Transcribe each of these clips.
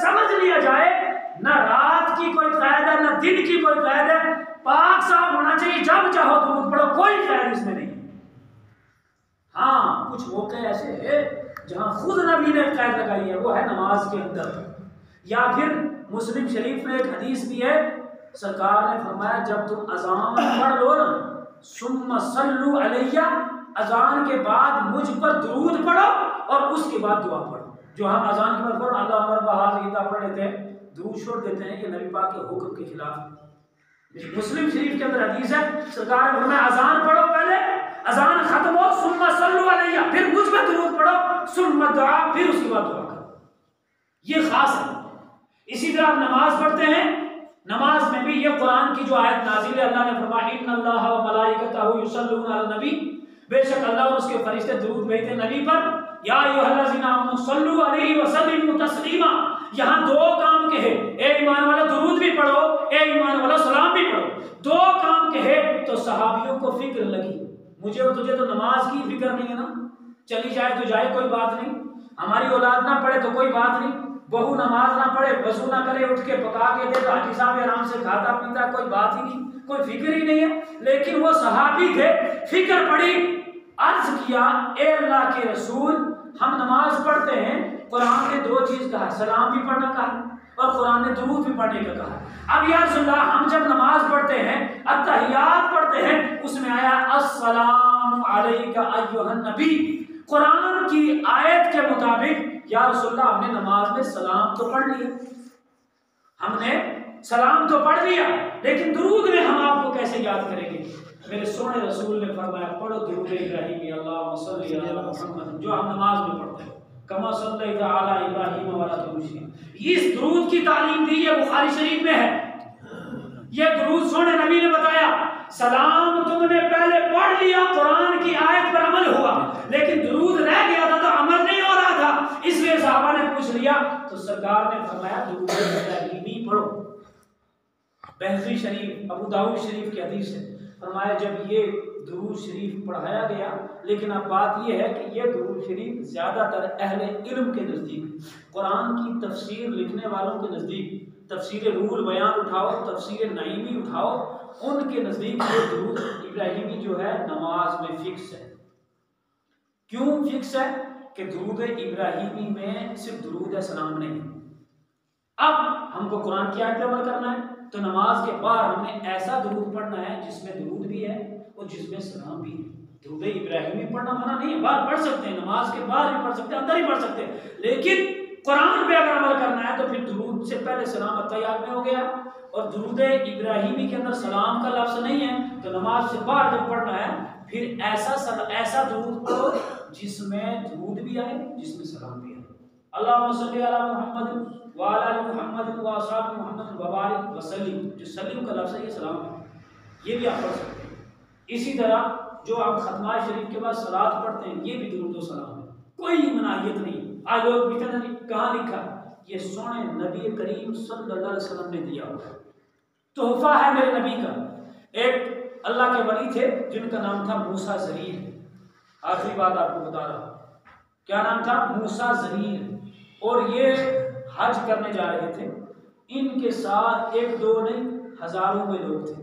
समझ लिया जाए, ना रात की कोई कैद है, ना दिन की कोई कैद है, पाक साफ होना चाहिए, जब चाहो दुरूद पढ़ो, कोई कैद इसमें नहीं। हाँ, कुछ मौके ऐसे है जहां खुद नबी ने कैद लगाई है, वो है नमाज के अंदर। या फिर मुस्लिम शरीफ में एक हदीस भी है, सरकार ने फरमाया जब तुम अजान पढ़ लो ना, सुम्मा सल्लु अलैया, अजान के बाद मुझ पर दुरूद पढ़ो और उसके बाद दुआ पढ़ो। जो हम अजान के बाद पढ़ो अल्लाह अमर बहाज ईदा पढ़ लेते हैं, दुरूद छोड़ देते हैं, ये नबी पाक के हुक्म के खिलाफ। मुस्लिम शरीफ के अंदर हदीस है, सरकार ने फरमाया अजान पढ़ो, पहले अजान खत्म हो सुम्मा सल्लु अलैया, फिर मुझ पर दुरूद पढ़ो, सुम्मा दुआ, फिर उसके बाद दुआ करो। ये खास है। इसी तरह आप नमाज पढ़ते हैं, नमाज में भी ये कुरान की जो आयत नाज़िल है, अल्लाह ने फरमाया इन्नल्लाह व मलाइकतहु युसल्लूना अलन नबी, बेशक अल्लाह और उसके फरिश्ते दुरूद भेजते हैं नबी पर। या अय्युहल्लज़ीना आमनू सल्लु अलैहि व सल्लिमू तस्लीमा, यहाँ दो काम के हैं, ए ईमान वाला दुरूद भी पढ़ो, ए ईमान वाला सलाम भी पढ़ो। दो काम के हैं तो सहाबियों को फिक्र लगी, मुझे और तुझे तो नमाज की फिक्र नहीं है ना, चली जाए तो जाए कोई बात नहीं, हमारी औलाद ना पढ़े तो कोई बात नहीं, बहू नमाज ना पढ़े, वजू ना करे, उठ के पका के दे तो हाजी साहब आराम से खाता पीता, कोई बात ही नहीं, कोई फिक्र ही नहीं है। लेकिन वो सहाबी थे, फिक्र पड़ी, अर्ज किया ए अल्लाह के रसूल, हम नमाज पढ़ते हैं, कुरान ने दो चीज कहा, सलाम भी पढ़ना कहा और कुरान ने दुरूद भी पढ़ने का कहा। अब या रसूलल्लाह, हम जब नमाज पढ़ते हैं, अत्तहियात पढ़ते हैं, उसमें आया अस्सलामु अलैका अय्युहन नबी, कुरान की आयत के मुताबिक या रसूलल्लाह हमने नमाज में सलाम तो पढ़ लिया, हमने सलाम तो पढ़ लिया, लेकिन दुरूद में हम आपको कैसे याद करेंगे? मेरे सोने रसूल ने फरमाया पढ़ो दुरूद इब्राहिमी, अल्लाहुम्मा सल्ली अला मुहम्मद, जो हम नमाज में पढ़ते हैं, कमा सल्लैता अला इब्राहीम व अला इब्राहीम। इस दुरूद की तालीम दी है, बुखारी शरीफ में है। ये दुरूद सोने नबी ने बताया, सलाम तुमने पहले पढ़ लिया, कुरान की आयत पर अमल हुआ, लेकिन दुरूद रह गया था तो अमल नहीं हो रहा था, इसलिए सहाबा ने पूछ लिया, तो सरकार ने फरमाया दुरूद इब्राहिमी पढ़ो। बहकी शरीफ, अबू दाऊद शरीफ की हदीस है, फरमाया जब ये दुरूद शरीफ पढ़ाया गया, लेकिन अब बात यह है कि ये दुरूद शरीफ ज़्यादातर अहले इल्म के नज़दीक, कुरान की तफसीर लिखने वालों के नज़दीक, तफसीर रूहुल बयान उठाओ, तफसीर नईमी उठाओ, उनके नज़दीक ये दुरूद इब्राहिमी जो है नमाज में फिक्स है। क्यों फिक्स है? कि दुरूद इब्राहिमी में सिर्फ दुरूद सलाम नहीं, अब हमको कुरान की आयत पर अमल करना है, तो नमाज के बाद हमने ऐसा दुरूद पढ़ना है जिसमें दुरूद भी है और जिसमें सलाम भी है। दुरूद इब्राहिमी पढ़ना मना नहीं है, बाहर पढ़ सकते हैं, नमाज के बाद भी पढ़ सकते हैं, अंदर ही पढ़ सकते हैं, लेकिन कुरान पे अगर अमल करना है तो फिर दुरूद से पहले सलाम अत्तहियात में हो गया, और दुरूद इब्राहिमी के अंदर सलाम का लफ्ज़ नहीं है, तो नमाज से बाहर जब पढ़ना है फिर ऐसा दुरूद पढ़ो जिसमें दुरूद भी आए, जिसमें सलाम भी आए। अल्लाहुम्मा सल्ली अला मुहम्मद व अला आलि मुहम्मद व असहाबि मुहम्मद व बारिक व सल्लिम, जो सल्लिम का लफ्ज़ है ये सलाम है, ये भी आप पढ़ सकते हैं। इसी तरह जो आप खत्मा शरीफ के बाद सलात पढ़ते हैं, ये भी दुरूद व सलाम है, कोई मनाहियत नहीं। आज लोग पूछते हैं कहाँ लिखा, ये सोने नबी करीम सल्लल्लाहु अलैहि वसल्लम ने दिया हुआ तोहफा है मेरे नबी का। एक अल्लाह के वली थे जिनका नाम था मूसा ज़रीर, आखिरी बात आपको बता रहा, क्या नाम था? मूसा ज़रीर, और ये हज करने जा रहे थे, इनके साथ एक दो नहीं हजारों में लोग थे,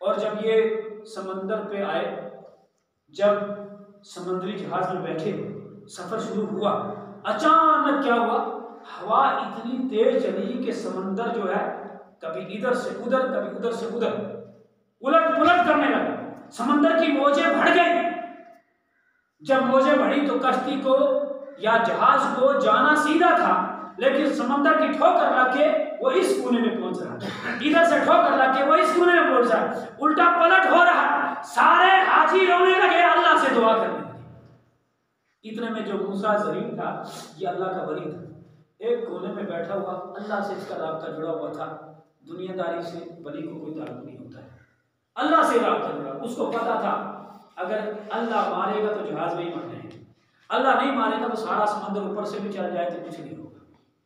और जब ये समंदर पे आए, जब समुद्री जहाज में बैठे, सफर शुरू हुआ, अचानक क्या हुआ, हवा इतनी तेज चली कि समंदर जो है कभी इधर से उधर, कभी उधर से उधर उलट पुलट करने लगा, समंदर की मौजें बढ़ गई। जब मौजें बढ़ी तो कश्ती को या जहाज को जाना सीधा था, लेकिन समंदर की ठोकर लगे वो इस कोने में पहुंच रहा, इधर से ठोकर लगे वो इस कोने में पहुंच रहा, उल्टा पलट हो रहा, सारे हाजी रोने लगे, अल्लाह से दुआ करने लगे। इतने में जो मूसा ज़रीर था, ये अल्लाह का वली था, एक कोने में बैठा हुआ, अल्लाह से इसका राब्ता जुड़ा हुआ था, दुनियादारी से वली को कोई ताल्लुक नहीं होता है, अल्लाह से राब्ता जुड़ा, उसको पता था अगर अल्लाह मारेगा तो जहाज में ही मर जाएंगे, अल्लाह नहीं मारेगा तो सारा समंदर ऊपर से भी चल जाए तो कुछ नहीं होगा।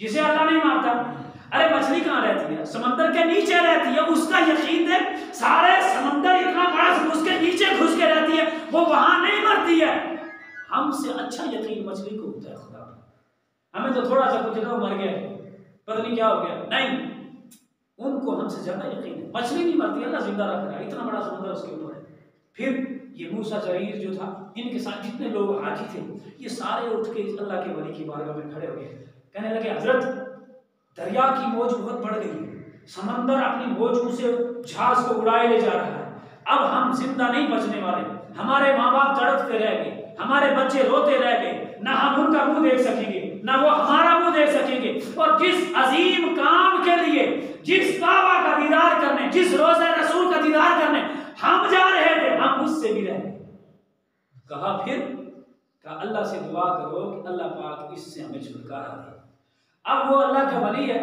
जिसे अल्लाह नहीं मारता, अरे मछली कहाँ रहती है? समंदर के नीचे रहती है, उसका यकीन है सारे समंदर इतना बड़ा उसके नीचे घुस के रहती है, वो वहां नहीं मरती है। हमसे अच्छा यकीन मछली को होता है खुदा, हमें तो थोड़ा सा कुछ तो मर गए, पता नहीं क्या हो गया। नहीं, उनको हमसे ज्यादा यकीन है। मछली नहीं मरती, अल्लाह जिंदा रख रहा है, इतना बड़ा समंदर उसके ऊपर है। फिर ये मूसा जरीर जो था, इनके साथ जितने लोग हाजी थे, ये सारे उठ के अल्लाह के वली की बारगाह में खड़े हो गए। कहने लगे, हजरत दरिया की मौज बहुत बढ़ गई है, समंदर अपनी मौजों से जहाज को उड़ाए ले जा रहा है, अब हम जिंदा नहीं बचने वाले। हमारे माँ बाप तड़पते रह गए, हमारे बच्चे रोते रह गए, ना हम उनका मुंह देख सकेंगे, ना वो हमारा मुंह देख सकेंगे। और जिस अजीम काम के लिए, जिस काबा का दीदार करने, जिस रोज़े रसूल का दीदार करने हम जा रहे थे, हम उससे भी रह गए। कहा फिर कहा अल्लाह से दुआ करो कि अल्लाह पाक इससे हमें छुटकारा दे। अब वो अल्लाह का वली है,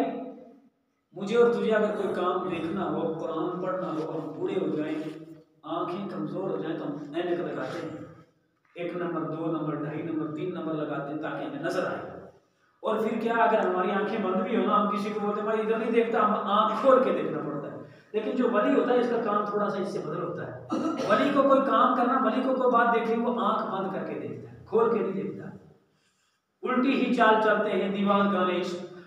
मुझे और तुझे अगर कोई काम देखना हो, कुरान पढ़ना हो और बूढ़े हो जाएं, आंखें कमज़ोर हो जाएं, तो हम ऐनक लगाते हैं, 1 नंबर 2 नंबर 2.5 नंबर 3 नंबर लगाते हैं ताकि हमें नजर आए। और फिर क्या, अगर हमारी आंखें बंद भी हो ना, हम किसी को बोलते भाई इधर नहीं देखता, हम आंख खोल के देखना पड़ता है। लेकिन जो वली होता है इसका काम थोड़ा सा इससे बदल होता है। वली को कोई काम करना, वली को कोई बात देखनी, वो आंख बंद करके देखता है, खोल के नहीं देखता। उल्टी ही चाल चलते हैं दीवान गाने,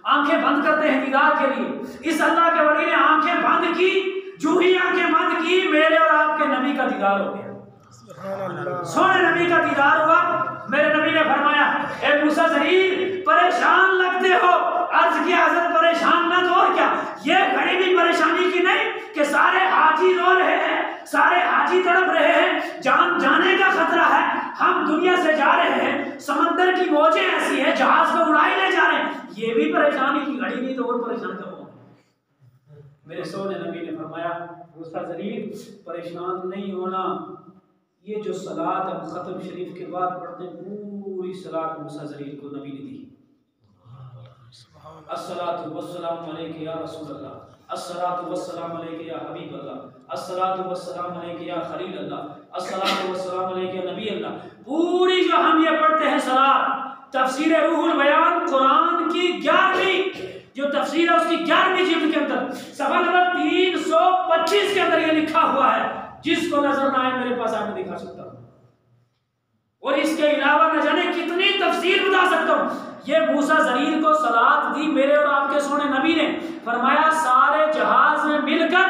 आंखें बंद करते हैं दीदार के लिए। इस अल्लाह के वली ने आंखें बंद की, जो ही आंखें बंद की, मेरे और आपके नबी का दीदार हो गया। सोने नबी का दीदार हुआ। मेरे नबी ने फरमाया, ए मूसा जरीर परेशान लगते हो। अर्ज किया, हज़रत परेशान ना तो और क्या, ये घड़ी भी परेशानी की नहीं कि सारे हाजी रो रहे हैं, सारे हाजी तड़प रहे हैं, जान जाने का खतरा है, हम दुनिया से जा रहे हैं, समंदर की मौजें ऐसी है, जहाज को उड़ाई ले जा रहे हैं, ये भी परेशानी की घड़ी नहीं तो और परेशान करो। मेरे सोने नबी ने फरमाया, मूसा जरीर परेशान नहीं होना, ये जो सलात हम खत्म शरीफ के बाद पढ़ते हैं, पूरी सलात मूसा जरीर को नबी ने दी। अस्सलातु वस्सलामु अलैका या रसूल अल्लाह, अस्सलातु वस्सलामु अलैका या हबीब अल्लाह, अस्सलातु वस्सलामु अलैका या खलील अल्लाह, अस्सलातु वस्सलामु अलैका या नबी अल्लाह। पूरी जो हम ये पढ़ते हैं सलात, तफसीर रूहुल बयान कुरान की 11वीं जो तफसीर है उसकी 11वीं जिल्द के अंदर सफा नंबर 325 के अंदर ये लिखा हुआ है। जिसको नजर ना आए मेरे पास आके दिखा सकता हूं, और इसके अलावा न जाने कितनी तफसीर बता सकता हूं। ये मूसा जरीर को सलात दी मेरे और आपके सोने नबी ने, फरमाया सारे जहाज में मिलकर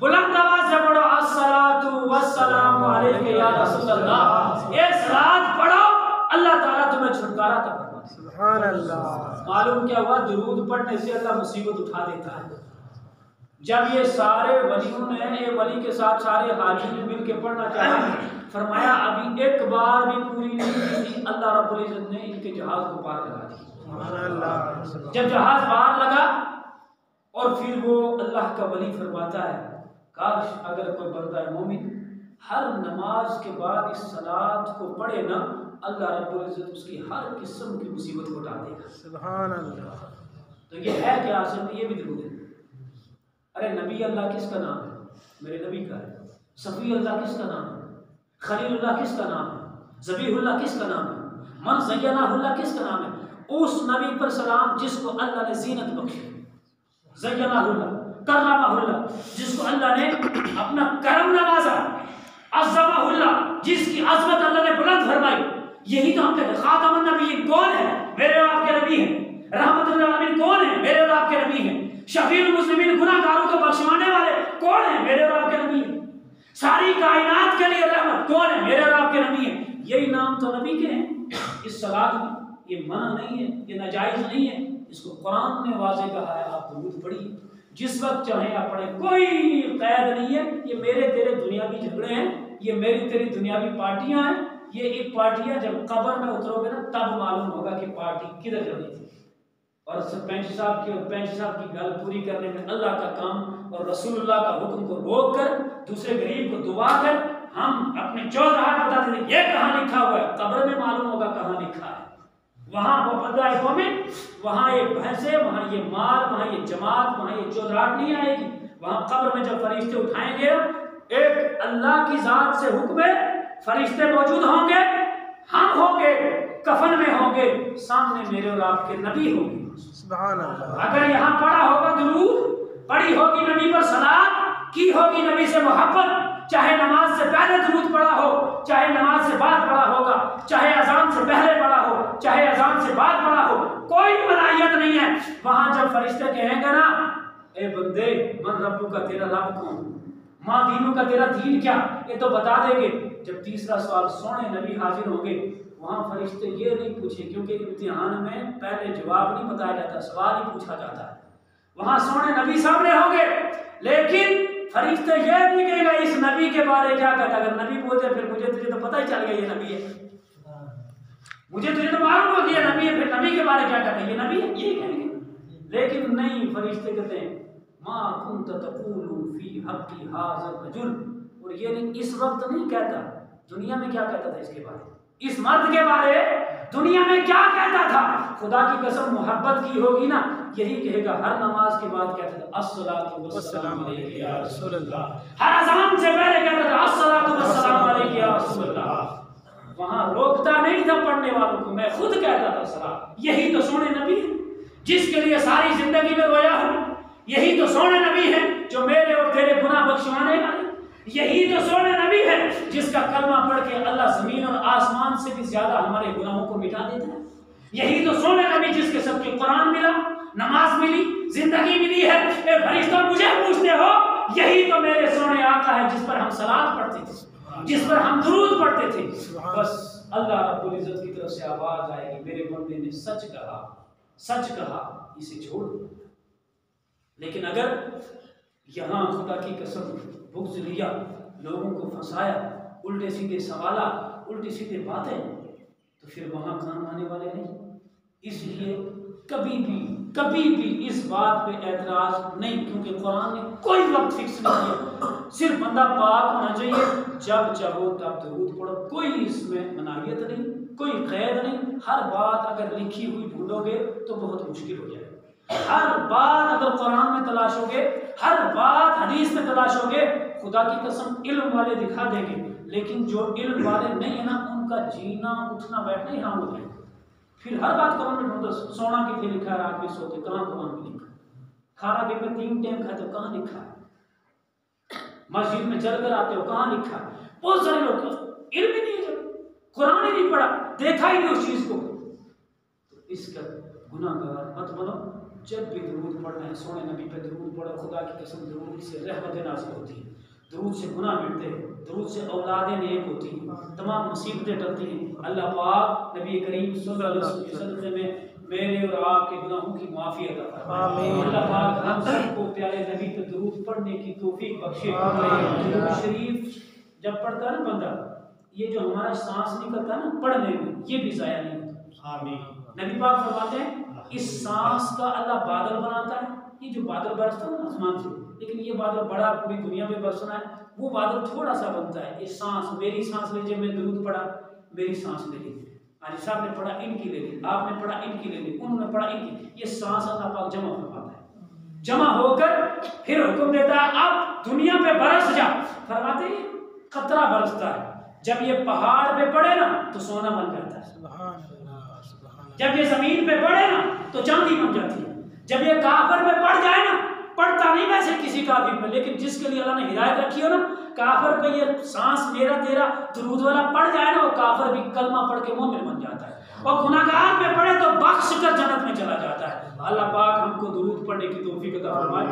बुलंद आवाज से पढ़ो, अस्सलातु वस्सलामु अलैका या रसूल अल्लाह। ये सलात पढ़ो, अल्लाह ताला तुम्हें छुटकारा अता फरमाए। सुभान अल्लाह। मालूम क्या हुआ, दुरूद पढ़ने से अल्लाह मुसीबत उठा देता है। जब ये सारे वलियों ने, ये वली के साथ सारे हाजी ने मिल के पढ़ना चाहा, फरमाया अभी एक बार भी पूरी नहीं की, अल्लाह रब्बुल इज्जत ने इनके जहाज को पार लगा दिया। जब जहाज पार लगा और फिर वो अल्लाह का वली फरमाता है, काश अगर कोई बंदा मोमिन हर नमाज के बाद इस सलात को पढ़े ना, अल्लाह रब्बुल इज्जत उसकी हर किस्म की मुसीबत को हटा देगा। सुभान अल्लाह। तो ये है क्या, असल में ये भी दुरूद है। अरे नबी अल्लाह किसका नाम है? मेरे नबी का है। सफ़ी अल्लाह किसका नाम है? खलीलुल्लाह किसका नाम है? ज़बीहुल्लाह किसका नाम है? मन ज़य्यनाहुल्लाह किसका नाम है? उस नबी पर सलाम जिसको अल्लाह ने ज़ीनत बख्शी, ज़य्यनाहुल्लाह, करमाहुल्लाह, जिसको अल्लाह ने अपना करम नवाजा, अज़्ज़माहुल्लाह, जिसकी अज़मत अल्लाह ने बुलंद फरमाई। यही तो हम कहते हैं। खातमुन नबिय्यीन कौन है? मेरे और आपके नबी हैं। रहमतुल लिल आलमीन कौन है? मेरे और आपके नबी हैं। शफीउल मुस्लिमीन गुनाहगारों को बख्शवाने वाले कौन है? मेरे और आपके नबी हैं। सारी कायनात के लिए रहमत कौन है? मेरे और आपके नबी हैं। यही नाम तो नबी के हैं। इस सलात में ये मना नहीं है, ये नाजायज नहीं है, इसको कुरान ने वाज़ेह कहा है। आप दुरूद पढ़िए, जिस वक्त चाहे आप पढ़े, कोई कैद नहीं है। ये मेरे तेरे दुनियावी झगड़े हैं, ये मेरी तेरी दुनियावी पार्टियां हैं। ये एक पार्टियां जब कब्र में उतरोगे ना, तब मालूम होगा कि पार्टी किधर चली थी। और सरपंच साहब की और पंच साहब की गल पूरी करने में अल्लाह का काम और रसूलुल्लाह का हुक्म को रोक कर, दूसरे गरीब को दुआ कर, हम अपने चौधराह बताते थे ये कहाँ लिखा हुआ है, कब्र में मालूम होगा कहाँ लिखा है। वहाँ वो बंदा है मोमिन, वहाँ ये भैंसे, वहाँ ये माल, वहाँ ये जमात, वहाँ ये चौधराहट नहीं आएगी। वहाँ कब्र में जब फरिश्ते उठाएंगे, एक अल्लाह की जात से हुक्म है, फरिश्ते मौजूद होंगे, हम होंगे, कफन में होंगे, सामने मेरे और आपके नबी होंगे। सुभान अल्लाह। अगर यहाँ पढ़ा होगा दुरूद, पढ़ी होगी नबी पर सलात, की होगी नबी से मोहब्बत, चाहे नमाज से पहले दुरूद पढ़ा हो, चाहे नमाज से बाद पढ़ा होगा, चाहे अजान से पहले पढ़ा हो, चाहे अजान इंसान से बात बड़ा हो, कोई मलाहियत नहीं है। वहां जब फरिश्ते कहेंगे ना, ए बंदे मन रब्बू का, तेरा रब कौन, माँ दीनों का, तेरा दीन क्या, ये तो बता देंगे। जब तीसरा सवाल सोने नबी हाजिर होंगे, वहां फरिश्ते ये नहीं पूछे, क्योंकि इम्तिहान में पहले जवाब नहीं बताया जाता, सवाल ही पूछा जाता है। वहां सोने नबी सामने होंगे, लेकिन फरिश्ते ये नहीं कहेगा इस नबी के बारे क्या कहता। अगर नबी बोलते फिर मुझे तुझे तो पता ही चल गया ये नबी है, मुझे तुझे तो मालूम हो गया नबी है, फिर नबी के बारे क्या कहता है, ये नबी है, ये कहेंगे। लेकिन नहीं, फरिश्ते कहते हैं माँ कुंत तक़ूलु फी हक़्क़ि हाज़ा रजुल, और ये नहीं, इस वक्त नहीं कहता, दुनिया में क्या कहता था इसके बारे, इस मर्द के बारे दुनिया में क्या कहता था। खुदा की कसम मोहब्बत की होगी ना, यही कहेगा। हर नमाज के बाद कहता था अस्सलातु वस्सलामु अलैका या रसूल अल्लाह, हर अज़ान से पहले कहता था अस्सलातु वस्सलामु अलैका या रसूल अल्लाह। वहां रोकता नहीं था पढ़ने वालों को, मैं खुद कहता था सलाम। यही तो सोने नबी है जिसके लिए सारी जिंदगी में रोया हूं, यही तो सोने नबी है जो मेरे और तेरे गुनाह बख्शवाने वाले, यही तो सोने नबी है जिसका कलमा पढ़ के अल्लाह जमीन और आसमान से भी ज्यादा हमारे गुनाहों को मिटा देता है। यही तो सोने नबी जिसके सबके कुरान मिला, नमाज मिली, जिंदगी मिली है। ए फरिश्तों मुझे पूछते हो, यही तो मेरे सोने आका है जिस पर हम सलात पढ़ते थे, जिस पर हम दुरूद पढ़ते थे। बस अल्लाह रब्बुल इज्जत की तरफ से आवाज आएगी, मेरे बंदे ने सच कहा, सच कहा, इसे छोड़ दो। लेकिन अगर यहाँ खुदा की कसम बुग़्ज़ लिया, लोगों को फंसाया, उल्टे सीधे सवाला, उल्टी सीधे बातें, तो फिर वहां काम आने वाले नहीं। इसलिए कभी भी इस बात पे एतराज नहीं, क्योंकि कुरान ने कोई वक्त फिक्स नहीं किया। सिर्फ बंदा पाक होना चाहिए, जब चाहो तब दुरूद पढ़ो, कोई इसमें मनाहियत नहीं, कोई कैद नहीं। हर बात अगर लिखी हुई ढूंढोगे तो बहुत मुश्किल हो जाएगा। हर बात अगर कुरान में तलाशोगे, हर बात हदीस में तलाशोगे, खुदा की कसम इल्म वाले दिखा देंगे। लेकिन जो इल्म वाले नहीं है ना, उनका जीना उठना बैठना ही हराम हो जाएगा। फिर हर बात कुरान में ढूंढो, सोना कितने लिखा है, रात में सोते कहाँ कुरान में लिखा, खाना दिन में 3 टाइम खाते हो कहाँ लिखा है, मस्जिद में चल कर आते हो कहाँ लिखा है। बहुत सारे लोग इल्म ही नहीं है, कुरान ही नहीं पढ़ा, देखा ही नहीं उस चीज को, तो इसका गुनाहगार मत बनो। जब भी दुरूद पढ़ना है, सोने नबी पे दुरूद पढ़ो। खुदा की कसम दुरूद से रहमत नाज़िल होती है, दुरूद से गुनाह मिटते हैं, दुरूद से औलादें नेक होती हैं, तमाम मुसीबतें टलती हैं। अल्लाह पाक नबी करीम सल्लल्लाहु अलैहि वसल्लम में मेरे और आपके गुनाहों की माफ़ी अता फरमाए। अल्लाह पाक हम सबको प्यारे नबी पे दुरूद पढ़ने की तौफीक बख्शे। दुरूद शरीफ जब पढ़ता है ना बंदा, ये जो हमारा सांस निकलता है ना पढ़ने में, ये भी ज़ाया नहीं होता। आमीन। नबी पाक फरमाते हैं इस सांस का अल्लाह बादल बनाता है। ये जो बादल बरसता है ना आसमान से, लेकिन ये बादल बड़ा पूरी दुनिया में बरसना है, वो बादल थोड़ा सा बनता है। ये सांस, मेरी सांस लीजिए, मैं दुरूद पढ़ा, मेरी सांस ले ली, हाजी साहब ने पढ़ा इनकी ले ली, आपने पढ़ा इनकी ले ली, उन्होंने पढ़ा इनकी, ये सांस अल्लाह पाक जमा फरमाता है। जमा होकर फिर हुक्म देता है अब दुनिया पे बरस जा। फरमाते हैं खतरा बरसता है, जब ये पहाड़ पे पड़े ना तो सोना बन जाता है, जब ये जमीन पे पड़े ना तो चांदी बन जाती है, जब ये काफर पे पड़ जाए ना, पड़ता नहीं वैसे किसी काफिर पे, लेकिन जिसके लिए अल्लाह ने हिदायत रखी हो ना, काफर पे ये सांस मेरा तेरा दुरूद वाला पड़ जाए ना, वो काफर भी कलमा पढ़ के मोमिन बन जाता है, और गुनाहगार पे पड़े तो बख्श कर जन्नत में चला जाता है। अल्लाह पाक हमको दुरूद पढ़ने की तौफीक अता फरमाए।